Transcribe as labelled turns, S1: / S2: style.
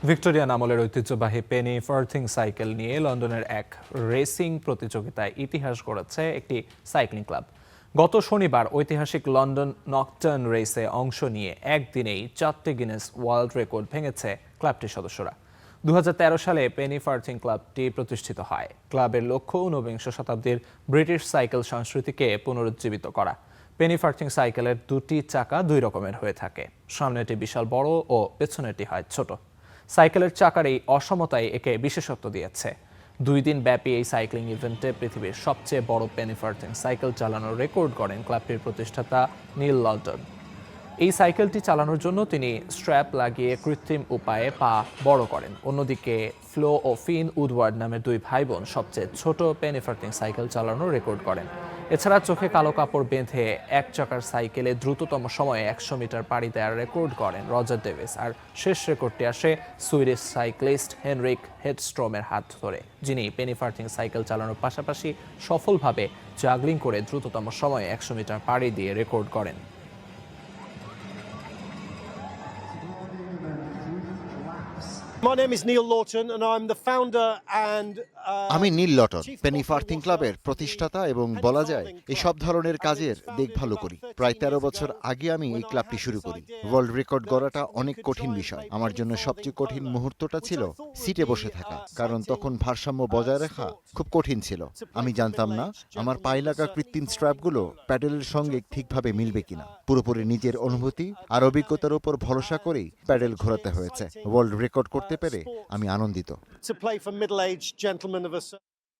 S1: Victorian আমলের ঐতিহ্যবাহী Penney ফার্থিং cycle নিয়ে লন্ডনের এক রেসিং প্রতিযোগিতায় ইতিহাস গড়েছে একটি সাইক্লিং ক্লাব। গত শনিবার ঐতিহাসিক লন্ডন নকটার্ন রেসে অংশ নিয়ে একদিনেই 4টি গিনেস ওয়ার্ল্ড রেকর্ড ভেঙেছে ক্লাবটির সদস্যরা। 2013 সালে পেনি ফার্থিং ক্লাবটি প্রতিষ্ঠিত হয়। ক্লাবের লক্ষ্য ঊনবিংশ শতাব্দীর ব্রিটিশ সাইকেল সংস্কৃতিকে পুনরুজ্জীবিত করা। পেনি ফার্থিং সাইকেলের দুটি চাকা দুই রকমের হয়ে থাকে, সামনেটি বিশাল বড় ও পেছনেটি হয় ছোট। সাইকেলের চাকার এই অসমতাই একে বিশেষত্ব দিয়েছে। 2 দিন ব্যাপী এই সাইক্লিং ইভেন্টে পৃথিবীর সবচেয়ে বড় পেনি ফার্থিং সাইকেল চালানোর রেকর্ড করেন ক্লাবটির প্রতিষ্ঠাতা নীল লন্ডন। এই সাইকেলটি চালানোর জন্য তিনি স্ট্র্যাপ লাগিয়ে কৃত্রিম উপায়ে পা বড় করেন। অন্যদিকে ফ্লো ও ফিন উডওয়ার্ড নামের 2 ভাই বোন সবচেয়ে ছোট পেনি ফার্থিং সাইকেল চালানোর রেকর্ড করেন। এছাড়া চোখে কালো কাপড় বেঁধে এক চাকার সাইকেলে দ্রুততম সময়ে 100 মিটার পাড়ি দেওয়ার রেকর্ড করেন রজার ডেভিস। আর শেষ রেকর্ডটি আসে সুইডিশ সাইক্লিস্ট হেনরিক হেডস্ট্রোমের হাত ধরে, যিনি পেনি ফার্থিং সাইকেল চালানোর পাশাপাশি সফলভাবে জাগলিং করে দ্রুততম সময়ে 100 মিটার পাড়ি দিয়ে রেকর্ড করেন।
S2: My name is Neil Lawton and I'm the founder and
S3: আমি নীল লটন, পেনি ফার্থিং ক্লাবের প্রতিষ্ঠাতা এবং বলা যায় এই সব ধরনের কাজের দেখভালও করি। প্রায় 13 বছর আগে আমি এই ক্লাবটি শুরু করি। ওয়ার্ল্ড রেকর্ড গড়াটা অনেক কঠিন বিষয়। আমার জন্য সবচেয়ে কঠিন মুহূর্তটা ছিল সিটে বসে থাকা, কারণ তখন ভারসাম্য বজায় রাখা খুব কঠিন ছিল। আমি জানতাম না আমার পায়ে লাগা কৃত্রিম স্ট্র্যাপগুলো প্যাডেলের সঙ্গে ঠিকভাবে মিলবে কিনা। পুরোপুরি নিজের অনুভূতি আর অভিজ্ঞতার উপর ভরসা করেই প্যাডেল ঘোরাতে হয়েছে। ওয়ার্ল্ড রেকর্ড করতে পেরে আমি আনন্দিত।
S2: to play for middle-aged gentlemen of us.